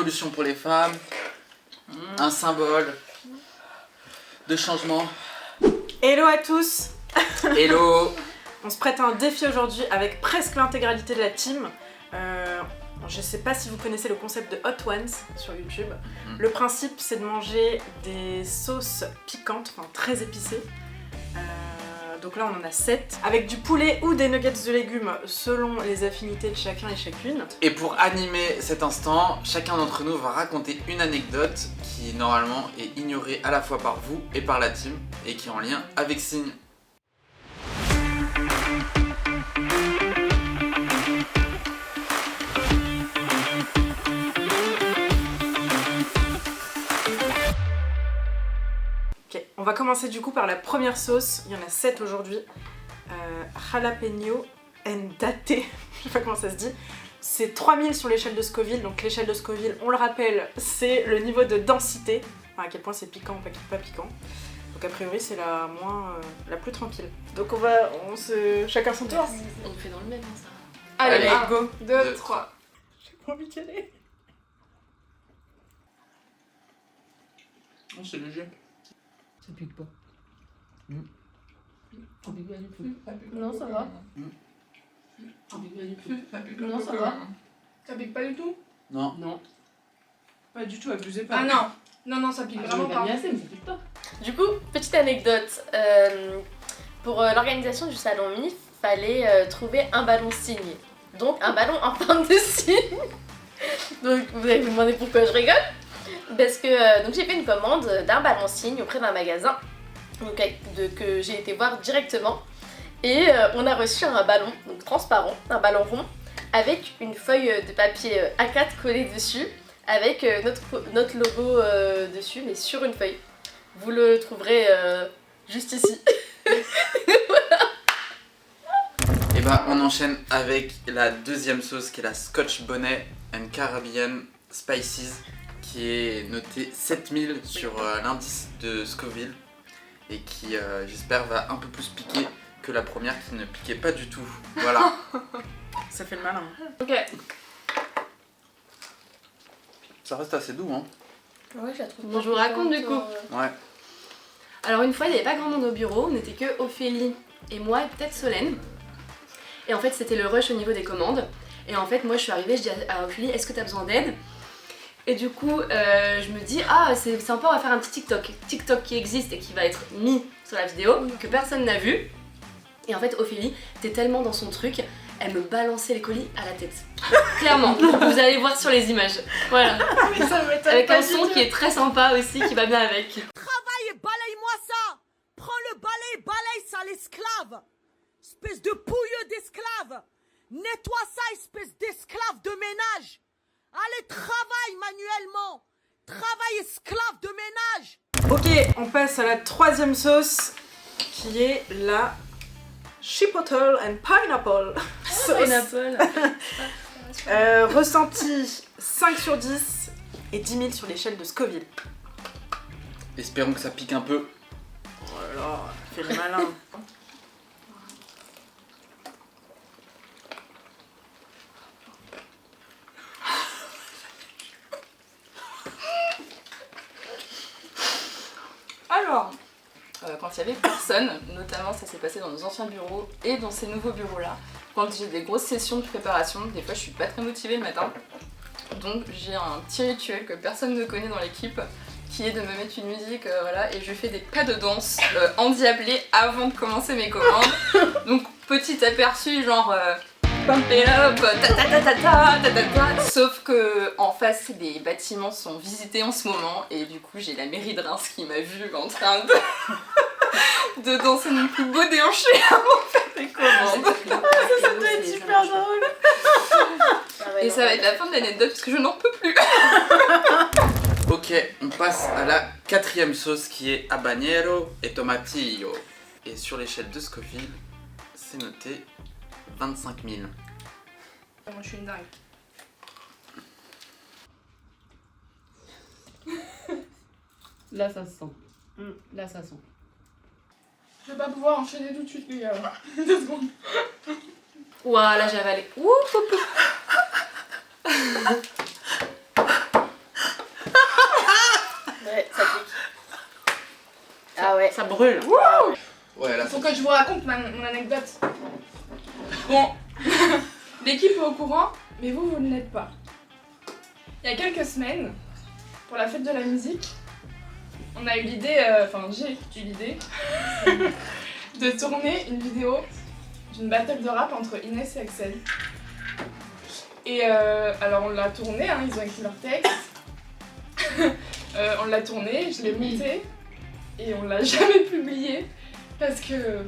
révolution pour les femmes, un symbole de changement. Hello à tous. Hello. On se prête à un défi aujourd'hui avec presque l'intégralité de la team. Je sais pas si vous connaissez le concept de Hot Ones sur YouTube. Le principe, c'est de manger des sauces piquantes, enfin très épicées. Donc là on en a 7, avec du poulet ou des nuggets de légumes selon les affinités de chacun et chacune. Et pour animer cet instant, chacun d'entre nous va raconter une anecdote qui normalement est ignorée à la fois par vous et par la team et qui est en lien avec Signe. Ok, on va commencer du coup par la première sauce, il y en a 7 aujourd'hui. Jalapeno Endate, je sais pas comment ça se dit. C'est 3000 sur l'échelle de Scoville, donc l'échelle de Scoville, on le rappelle, c'est le niveau de densité, enfin à quel point c'est piquant ou pas piquant. Donc a priori c'est la plus tranquille. Donc chacun son tour. On le fait dans le même, hein, ça. Allez, Allez. go. 2, 3. J'ai pas envie d'y aller. Oh, c'est léger. Ça pique pas. Ça pique pas du tout. Non, ça va. Ça pique pas du tout. Non, ça va. Ça pique pas du tout? Non. Non. Pas du tout, abusez pas. Ah non! Non, ça pique vraiment J'en ai pas. mis assez, mais ça pique pas. Du coup, petite anecdote. Pour l'organisation du salon MIF, fallait trouver un ballon signé. Donc un ballon en forme de signe. Donc vous allez vous demander pourquoi je rigole. Parce que donc j'ai fait une commande d'un ballon signe auprès d'un magasin donc, que j'ai été voir directement. Et on a reçu un ballon donc transparent, un ballon rond, avec une feuille de papier A4 collée dessus, avec notre logo dessus, mais sur une feuille. Vous le trouverez juste ici. Et bah on enchaîne avec la deuxième sauce qui est la Scotch Bonnet and Caribbean Spices qui est notée 7000 sur l'indice de Scoville et qui j'espère va un peu plus piquer que la première qui ne piquait pas du tout. Voilà. Ça fait le malin. Ok. Ça reste assez doux hein. Ouais, je la trouve Bon, je vous raconte du coup. Ouais. Alors une fois, il n'y avait pas grand monde au bureau, on n'était que Ophélie et moi et peut-être Solène. Et en fait, c'était le rush au niveau des commandes. Et en fait, moi je suis arrivée, je dis à Ophélie, est-ce que tu as besoin d'aide? Et du coup, je me dis, ah c'est sympa, on va faire un petit TikTok. TikTok qui existe et qui va être mis sur la vidéo, que personne n'a vu. Et en fait, Ophélie était tellement dans son truc, elle me balançait les colis à la tête. Clairement, vous allez voir sur les images. Voilà. Avec un son qui est très sympa aussi, qui va bien avec. Travaille et balaye-moi ça! Prends le balai, balaye ça, l'esclave! Espèce de pouilleux d'esclave! Nettoie ça, espèce d'esclave de ménage! Allez, travaille manuellement! Travaille, esclave de ménage! Ok, on passe à la troisième sauce qui est la Chipotle and Pineapple sauce. Pineapple. Ressenti 5 sur 10 et 10 000 sur l'échelle de Scoville. Espérons que ça pique un peu. Oh là là, fais le malin. Alors, quand il y avait personne, notamment ça s'est passé dans nos anciens bureaux et dans ces nouveaux bureaux-là, quand j'ai des grosses sessions de préparation, des fois je suis pas très motivée le matin, donc j'ai un petit rituel que personne ne connaît dans l'équipe, qui est de me mettre une musique, voilà, et je fais des pas de danse endiablés avant de commencer mes commandes. Donc petit aperçu genre pump it up, ta ta ta ta ta ta ta ta. Sauf que en face les bâtiments sont visités en ce moment et du coup j'ai la mairie de Reims qui m'a vue en train de danser mon plus beau déhanché avant de faire des commandes. Ça doit être super drôle. Et ça va être la fin de l'anecdote parce que je n'en peux plus. Ok, on passe à la quatrième sauce qui est habanero et tomatillo. Et sur l'échelle de Scoville, c'est noté 25 000. Moi je suis une dingue. Là, ça se sent. Là, ça sent. Je vais pas pouvoir enchaîner tout de suite les gars. 2 secondes. Ouah, là j'ai avalé. Ouh, Ça brûle. Ouais, là, Faut que je vous raconte mon anecdote. Bon, l'équipe est au courant, mais vous ne l'êtes pas. Il y a quelques semaines, pour la fête de la musique, on a eu l'idée, j'ai eu l'idée de tourner une vidéo d'une battle de rap entre Inès et Axel. Et alors on l'a tournée, hein, ils ont écrit leur texte. On l'a tournée, je l'ai montée et on l'a jamais publiée parce que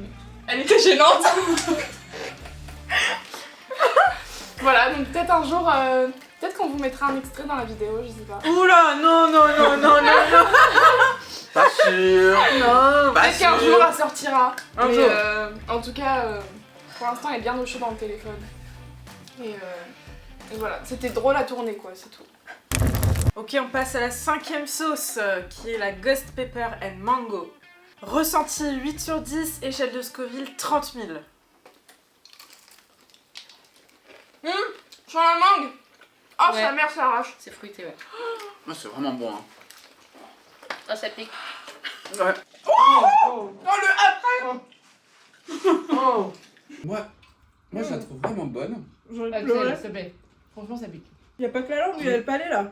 elle était gênante. Voilà, donc peut-être un jour, peut-être qu'on vous mettra un extrait dans la vidéo, je sais pas. Oula, non. Pas sûr. Non. Pas Peut-être qu'un sûr. jour elle sortira. Un Mais, jour. en tout cas, pour l'instant elle est bien au chaud dans le téléphone. Et voilà, c'était drôle à tourner quoi, c'est tout. Ok, on passe à la 5e sauce, qui est la Ghost Pepper and Mango. Ressenti 8 sur 10, échelle de Scoville 30 000. Sur la mangue. Oh, Ouais. sa mère s'arrache. C'est fruité, ouais. Ouais, c'est vraiment bon. Hein. Ah, ça pique. Ouais. Oh, le après. Moi, je la trouve vraiment bonne. Axel, s'il te plaît. Franchement, ça pique. Y'a pas que la langue, il y a le palais là.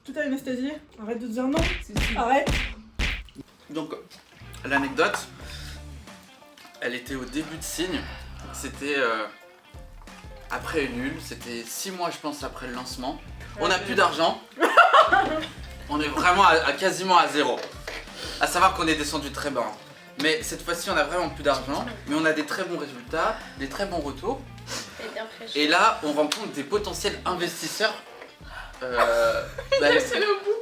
Tout à Anastasie. Arrête de dire non. Arrête. Donc, l'anecdote, elle était au début de Signe. C'était après Ulule, c'était 6 mois, je pense, après le lancement. On n'a plus d'argent. On est vraiment à quasiment à zéro. À savoir qu'on est descendu très bas. Mais cette fois-ci, on a vraiment plus d'argent. Mais on a des très bons résultats, des très bons retours. Elle est bien fraîche. Et là, on rencontre des potentiels investisseurs.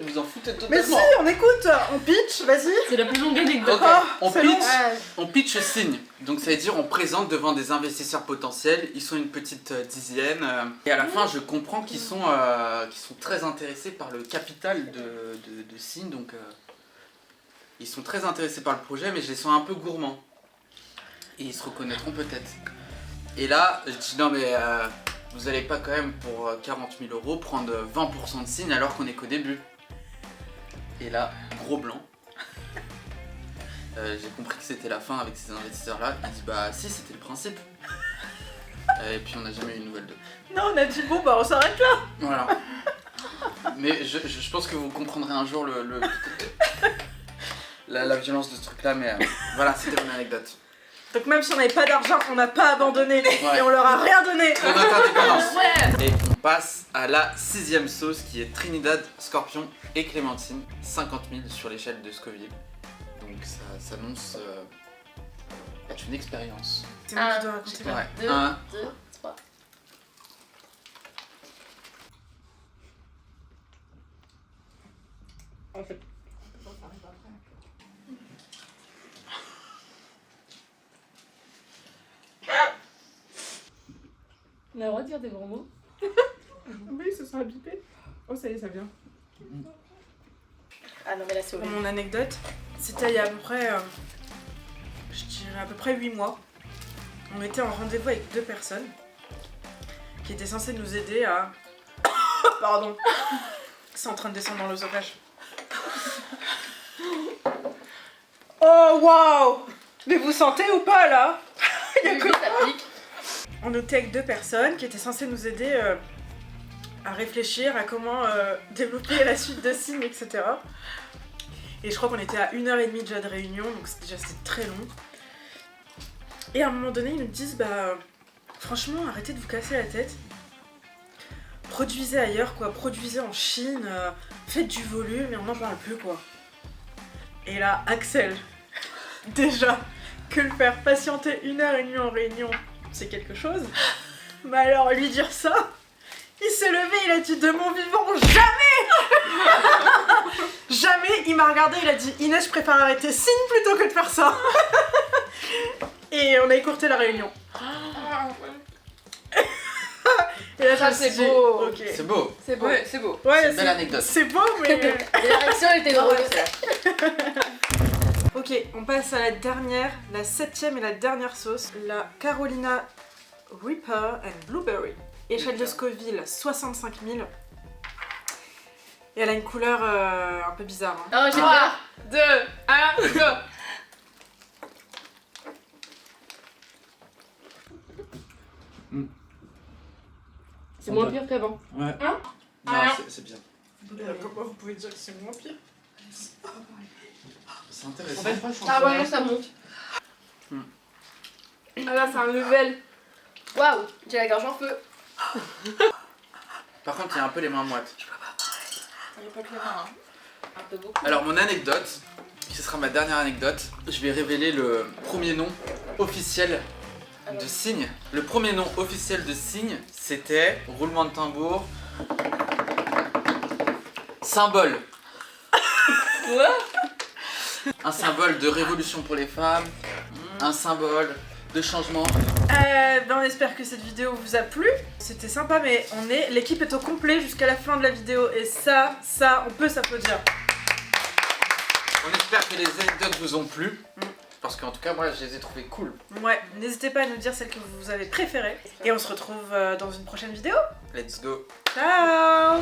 Vous en foutez totalement. Mais si, on écoute, on pitch, vas-y. C'est la plus longue anecdote. Ok, on c'est pitch, Ouais. on pitch Signe. Donc ça veut dire on présente devant des investisseurs potentiels. Ils sont une petite dizaine. Et à la fin, je comprends qu'ils sont très intéressés par le capital de Signe. Donc ils sont très intéressés par le projet, mais je les sens un peu gourmands. Et ils se reconnaîtront peut-être. Et là, je dis non mais vous allez pas quand même pour 40 000 € prendre 20% de Signe alors qu'on est qu'au début. Et là, gros blanc. J'ai compris que c'était la fin avec ces investisseurs-là. Il dit bah si, c'était le principe. Et puis on n'a jamais eu une nouvelle d'eux. Non, on a dit bon, bah on s'arrête là. Voilà. Mais je pense que vous comprendrez un jour la violence de ce truc-là, mais voilà, c'était mon anecdote. Donc même si on n'avait pas d'argent, on n'a pas abandonné Ouais. et on leur a rien donné. Pour notre indépendance. Et on passe à la 6e sauce qui est Trinidad, Scorpion et Clémentine, 50 000 sur l'échelle de Scoville. Donc ça s'annonce être une expérience. C'est moi qui dois raconter. Ouais. 2, 1, 2, 3. On a le droit de dire des gros mots. Oui, ce sera bipé. Oh, ça y est, ça vient. Ah non, mais là, c'est Pour horrible. mon anecdote, c'était il y a à peu près, je dirais à peu près 8 mois. On était en rendez-vous avec 2 personnes qui étaient censées nous aider à... Pardon. C'est en train de descendre dans l'œsophage. Oh, waouh. Mais vous sentez ou pas là? Oui, ça pique. On était avec 2 personnes qui étaient censées nous aider à réfléchir à comment développer la suite de Signe, etc. Et je crois qu'on était à 1h30 déjà de réunion, donc c'était très long. Et à un moment donné, ils nous disent bah franchement, arrêtez de vous casser la tête. Produisez ailleurs, quoi. Produisez en Chine, faites du volume et on n'en parle plus, quoi. Et là, Axel, déjà, que le faire patienter 1h30 en réunion, c'est quelque chose. Mais alors, lui dire ça, il s'est levé, il a dit de mon vivant, jamais. Jamais, il m'a regardé, il a dit Inès, je préfère arrêter Signe plutôt que de faire ça. Et on a écourté la réunion. Et là, Ça, je me suis c'est dit, beau. ok. c'est beau. C'est beau. Ouais, c'est beau. Ouais, C'est une belle anecdote. C'est beau, mais. Et la réaction, elle était drôle, ça. Ok, on passe à la dernière, la 7e et la dernière sauce, la Carolina Reaper and Blueberry. Échelle de Scoville, 65 000. Et elle a une couleur un peu bizarre. Hein. Oh, j'ai 3, peur. 2, 1, go. C'est moins pire qu'avant. Ouais. Hein Non, Rien. c'est bien. Comment vous pouvez dire que c'est moins pire? C'est intéressant. En fait, moi, je suis en Ah ouais, non, soirée. ça monte. Ah là, c'est un level. Waouh, j'ai la gorge en feu. Par contre, il y a un peu les mains moites. Il n'y a pas que les mains, hein. Un peu beaucoup. Alors, mon anecdote, ce sera ma dernière anecdote. Je vais révéler le premier nom officiel de Signe. Le premier nom officiel de Signe, c'était, roulement de tambour, symbole. Un symbole de révolution pour les femmes, un symbole de changement. Ben on espère que cette vidéo vous a plu. C'était sympa, mais l'équipe est au complet jusqu'à la fin de la vidéo. Et ça, on peut s'applaudir. On espère que les anecdotes vous ont plu. Parce qu'en tout cas, moi, je les ai trouvées cool. Ouais, n'hésitez pas à nous dire celle que vous avez préférée. Et on se retrouve dans une prochaine vidéo. Let's go. Ciao!